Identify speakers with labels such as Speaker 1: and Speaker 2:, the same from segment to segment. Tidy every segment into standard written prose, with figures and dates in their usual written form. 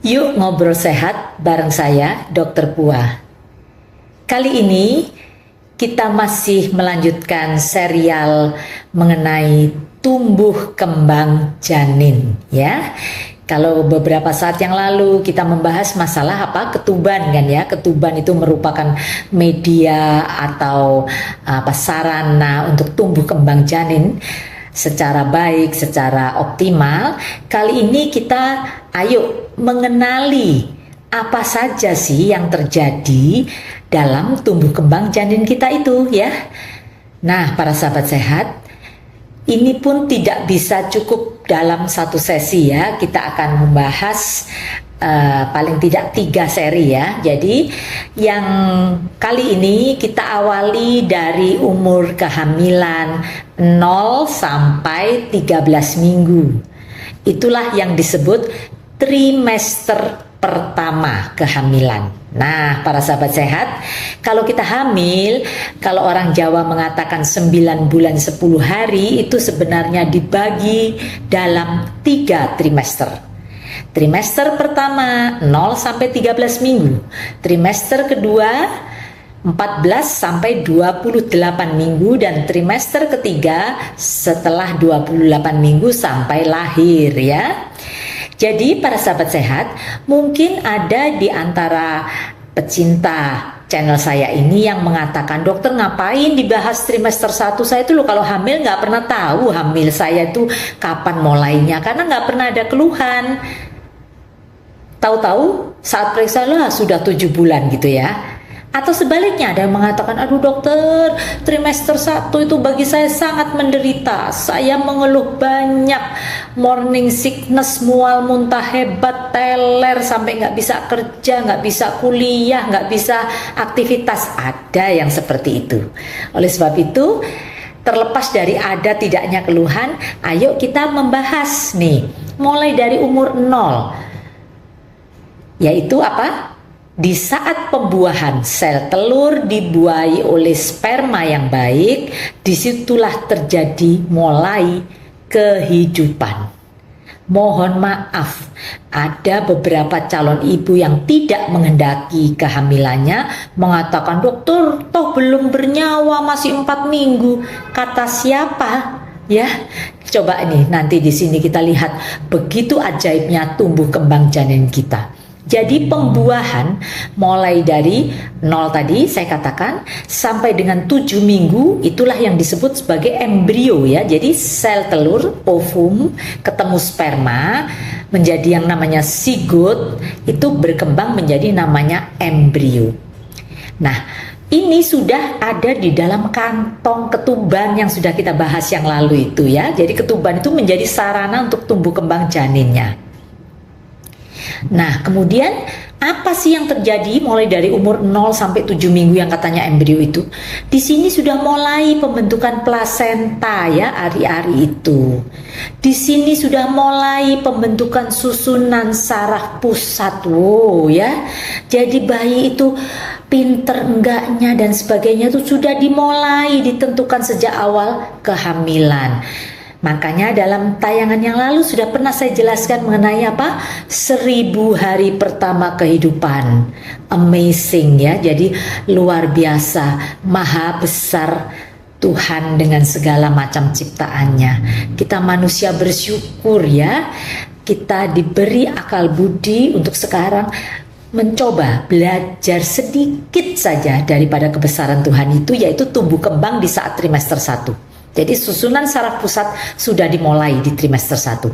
Speaker 1: Yuk ngobrol sehat bareng saya, Dr. Pua. Kali ini kita masih melanjutkan serial mengenai tumbuh kembang janin, ya. Kalau beberapa saat yang lalu kita membahas masalah ketuban kan ya. Ketuban itu merupakan media atau sarana untuk tumbuh kembang janin secara baik, secara optimal. Kali ini kita mengenali apa saja sih yang terjadi dalam tumbuh kembang janin kita itu ya. Nah, para sahabat sehat, ini pun tidak bisa cukup dalam satu sesi ya. Kita akan membahas paling tidak 3 seri ya. Jadi yang kali ini kita awali dari umur kehamilan 0 sampai 13 minggu. Itulah yang disebut trimester pertama kehamilan. Nah, para sahabat sehat, kalau kita hamil, kalau orang Jawa mengatakan 9 bulan 10 hari, itu sebenarnya dibagi dalam 3 trimester. Trimester pertama 0 sampai 13 minggu. Trimester kedua 14 sampai 28 minggu dan trimester ketiga setelah 28 minggu sampai lahir ya. Jadi para sahabat sehat, mungkin ada di antara pecinta channel saya ini yang mengatakan, dokter ngapain dibahas trimester 1? Saya itu loh kalau hamil nggak pernah tahu hamil saya itu kapan mulainya, karena nggak pernah ada keluhan. Tahu-tahu saat periksa sudah 7 bulan gitu ya. Atau sebaliknya ada yang mengatakan, aduh dokter, trimester 1 itu bagi saya sangat menderita. Saya mengeluh banyak, morning sickness, mual, muntah hebat, teler, sampai nggak bisa kerja, nggak bisa kuliah, nggak bisa aktivitas. Ada yang seperti itu. Oleh sebab itu, terlepas dari ada tidaknya keluhan, ayo kita membahas nih, mulai dari umur 0. Yaitu apa? Di saat pembuahan sel telur dibuahi oleh sperma yang baik, disitulah terjadi mulai kehidupan. Mohon maaf, ada beberapa calon ibu yang tidak menghendaki kehamilannya, mengatakan, dokter, toh belum bernyawa, masih 4 minggu. Kata siapa? Ya, coba nih nanti di sini kita lihat begitu ajaibnya tumbuh kembang janin kita. Jadi pembuahan mulai dari 0 tadi saya katakan sampai dengan 7 minggu, itulah yang disebut sebagai embrio ya. Jadi sel telur, ovum, ketemu sperma menjadi yang namanya zigot, itu berkembang menjadi namanya embrio. Nah, ini sudah ada di dalam kantong ketuban yang sudah kita bahas yang lalu itu ya. Jadi ketuban itu menjadi sarana untuk tumbuh kembang janinnya. Nah, kemudian apa sih yang terjadi mulai dari umur 0 sampai 7 minggu yang katanya embrio itu? Di sini sudah mulai pembentukan plasenta ya, ari-ari itu. Di sini sudah mulai pembentukan susunan saraf pusat. Wow ya. Jadi bayi itu pinter enggaknya dan sebagainya itu sudah dimulai ditentukan sejak awal kehamilan. Makanya dalam tayangan yang lalu sudah pernah saya jelaskan mengenai 1000 hari pertama kehidupan. Amazing ya, jadi luar biasa, maha besar Tuhan dengan segala macam ciptaannya. Kita manusia bersyukur ya, kita diberi akal budi untuk sekarang mencoba belajar sedikit saja daripada kebesaran Tuhan itu, yaitu tumbuh kembang di saat trimester 1. Jadi susunan saraf pusat sudah dimulai di trimester 1.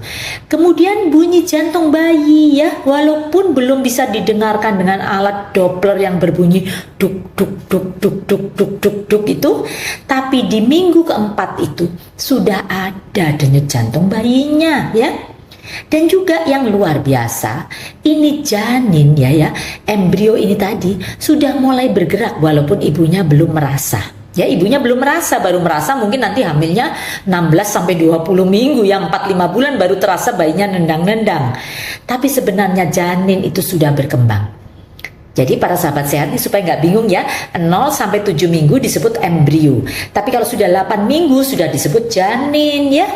Speaker 1: Kemudian bunyi jantung bayi ya, walaupun belum bisa didengarkan dengan alat Doppler yang berbunyi duk duk duk duk duk duk duk duk itu, tapi di minggu keempat itu sudah ada denyut jantung bayinya ya. Dan juga yang luar biasa, ini janin ya, embrio ini tadi sudah mulai bergerak walaupun ibunya belum merasa. Ya, ibunya belum merasa, baru merasa mungkin nanti hamilnya 16 sampai 20 minggu, yang 4-5 bulan baru terasa bayinya nendang-nendang. Tapi sebenarnya janin itu sudah berkembang. Jadi para sahabat sehat ini supaya nggak bingung ya, 0 sampai 7 minggu disebut embrio. Tapi kalau sudah 8 minggu sudah disebut janin ya.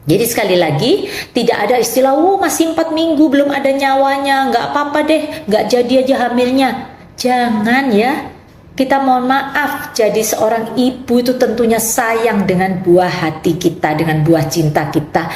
Speaker 1: Jadi sekali lagi, tidak ada istilah, masih 4 minggu belum ada nyawanya, nggak apa-apa deh, nggak jadi aja hamilnya. Jangan ya, kita mohon maaf, jadi seorang ibu itu tentunya sayang dengan buah hati kita, dengan buah cinta kita,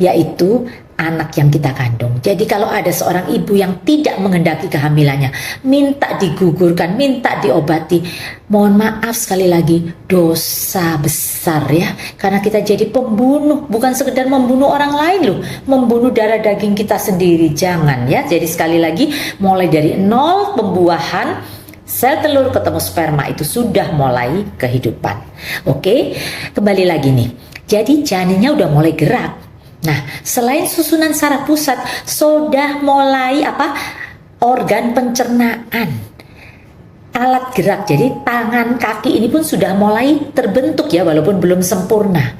Speaker 1: yaitu anak yang kita kandung. Jadi kalau ada seorang ibu yang tidak menghendaki kehamilannya, minta digugurkan, minta diobati, mohon maaf sekali lagi, dosa besar ya. Karena kita jadi pembunuh, bukan sekedar membunuh orang lain loh, membunuh darah daging kita sendiri. Jangan ya. Jadi sekali lagi, mulai dari nol pembuahan, sel telur ketemu sperma itu sudah mulai kehidupan. Oke, kembali lagi nih. Jadi janinnya udah mulai gerak. Nah, selain susunan saraf pusat, sudah mulai organ pencernaan, alat gerak. Jadi tangan, kaki ini pun sudah mulai terbentuk ya, walaupun belum sempurna.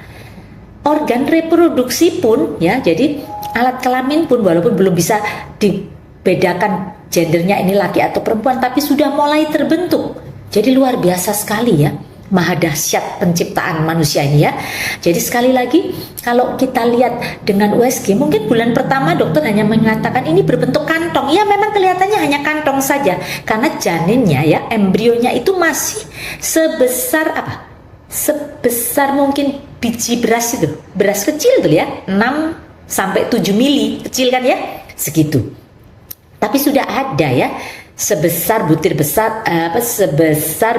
Speaker 1: Organ reproduksi pun ya, jadi alat kelamin pun walaupun belum bisa dibedakan gendernya ini laki atau perempuan, tapi sudah mulai terbentuk. Jadi luar biasa sekali ya. Maha dahsyat penciptaan manusia ini ya. Jadi sekali lagi, kalau kita lihat dengan USG, mungkin bulan pertama dokter hanya mengatakan ini berbentuk kantong. Ya memang kelihatannya hanya kantong saja, karena janinnya ya, embrionya itu masih sebesar sebesar mungkin biji beras itu, beras kecil tuh ya, 6 sampai 7 mili, kecil kan ya, segitu. Tapi sudah ada ya, sebesar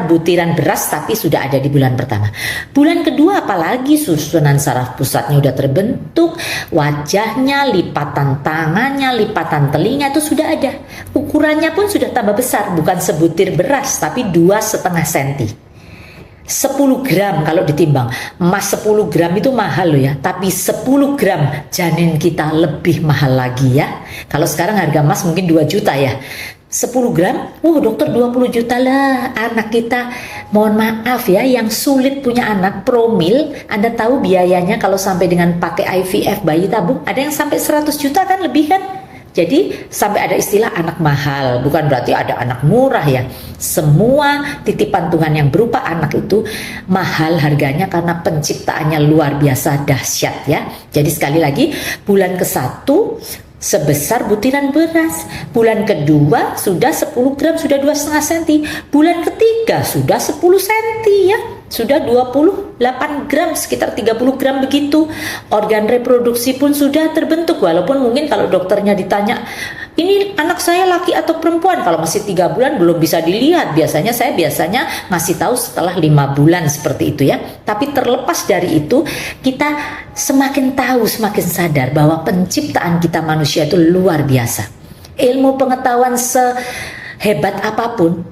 Speaker 1: butiran beras, tapi sudah ada di bulan pertama. Bulan kedua apalagi susunan saraf pusatnya udah terbentuk, wajahnya, lipatan tangannya, lipatan telinga itu sudah ada. Ukurannya pun sudah tambah besar, bukan sebutir beras tapi 2,5 cm. 10 gram kalau ditimbang. Emas 10 gram itu mahal loh ya, tapi 10 gram janin kita lebih mahal lagi ya. Kalau sekarang harga emas mungkin 2 juta ya. 10 gram, dokter 20 juta lah anak kita. Mohon maaf ya, yang sulit punya anak promil, Anda tahu biayanya kalau sampai dengan pakai IVF bayi tabung, ada yang sampai 100 juta kan, lebih kan. Jadi sampai ada istilah anak mahal, bukan berarti ada anak murah ya. Semua titipan Tuhan yang berupa anak itu mahal harganya karena penciptaannya luar biasa dahsyat ya. Jadi sekali lagi, bulan ke-1 sebesar butiran beras, bulan kedua sudah 10 gram, sudah 2,5 cm, bulan ketiga sudah 10 cm ya, sudah 28 gram, sekitar 30 gram begitu. Organ reproduksi pun sudah terbentuk, walaupun mungkin kalau dokternya ditanya, ini anak saya laki atau perempuan, kalau masih 3 bulan belum bisa dilihat. Saya biasanya ngasih tahu setelah 5 bulan seperti itu ya. Tapi terlepas dari itu, kita semakin tahu, semakin sadar bahwa penciptaan kita manusia itu luar biasa. Ilmu pengetahuan sehebat apapun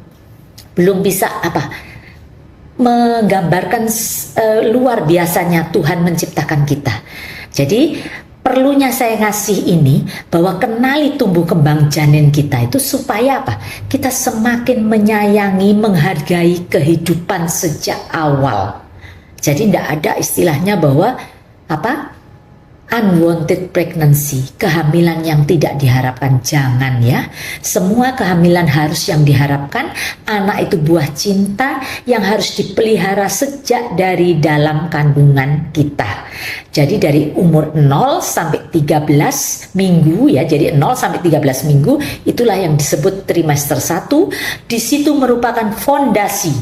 Speaker 1: belum bisa menggambarkan luar biasanya Tuhan menciptakan kita. Jadi perlunya saya ngasih ini, bahwa kenali tumbuh kembang janin kita itu supaya kita semakin menyayangi, menghargai kehidupan sejak awal. Jadi tidak ada istilahnya bahwa unwanted pregnancy, kehamilan yang tidak diharapkan. Jangan ya. Semua kehamilan harus yang diharapkan. Anak itu buah cinta yang harus dipelihara sejak dari dalam kandungan kita. Jadi dari umur 0 sampai 13 minggu ya. Jadi 0 sampai 13 minggu itulah yang disebut trimester 1. Di situ merupakan fondasi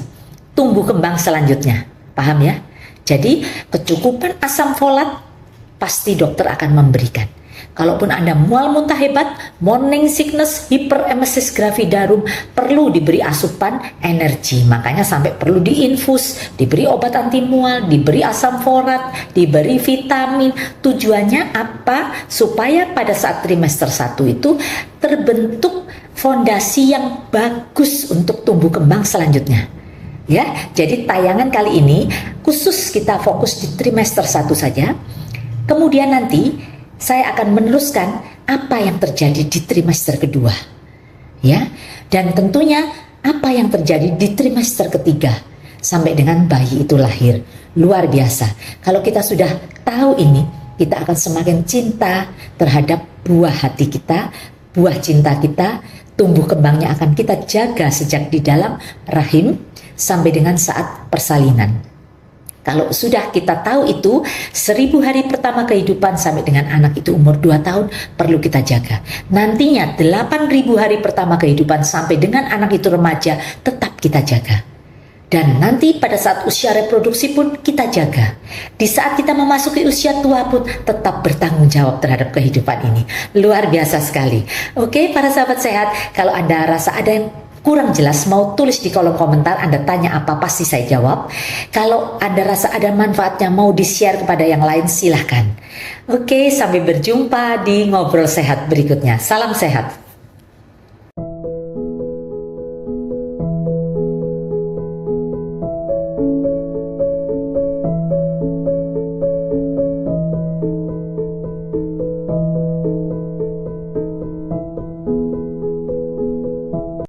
Speaker 1: tumbuh kembang selanjutnya. Paham ya? Jadi kecukupan asam folat pasti dokter akan memberikan. Kalaupun Anda mual muntah hebat, morning sickness, hiperemesis gravidarum, perlu diberi asupan energi. Makanya sampai perlu diinfus, diberi obat anti mual, diberi asam folat, diberi vitamin. Tujuannya apa? Supaya pada saat trimester 1 itu terbentuk fondasi yang bagus untuk tumbuh kembang selanjutnya. Ya, jadi tayangan kali ini khusus kita fokus di trimester 1 saja. Kemudian nanti saya akan meneruskan apa yang terjadi di trimester kedua, ya, dan tentunya apa yang terjadi di trimester ketiga sampai dengan bayi itu lahir. Luar biasa. Kalau kita sudah tahu ini, kita akan semakin cinta terhadap buah hati kita, buah cinta kita, tumbuh kembangnya akan kita jaga sejak di dalam rahim sampai dengan saat persalinan. Kalau sudah kita tahu itu, 1000 hari pertama kehidupan sampai dengan anak itu umur 2 tahun perlu kita jaga. Nantinya 8000 hari pertama kehidupan sampai dengan anak itu remaja tetap kita jaga. Dan nanti pada saat usia reproduksi pun kita jaga. Di saat kita memasuki usia tua pun tetap bertanggung jawab terhadap kehidupan ini. Luar biasa sekali. Oke, para sahabat sehat, kalau Anda rasa ada yang kurang jelas, mau tulis di kolom komentar, Anda tanya apa, pasti saya jawab. Kalau Anda rasa ada manfaatnya, mau di-share kepada yang lain, silahkan. Oke, sampai berjumpa di Ngobrol Sehat berikutnya. Salam sehat.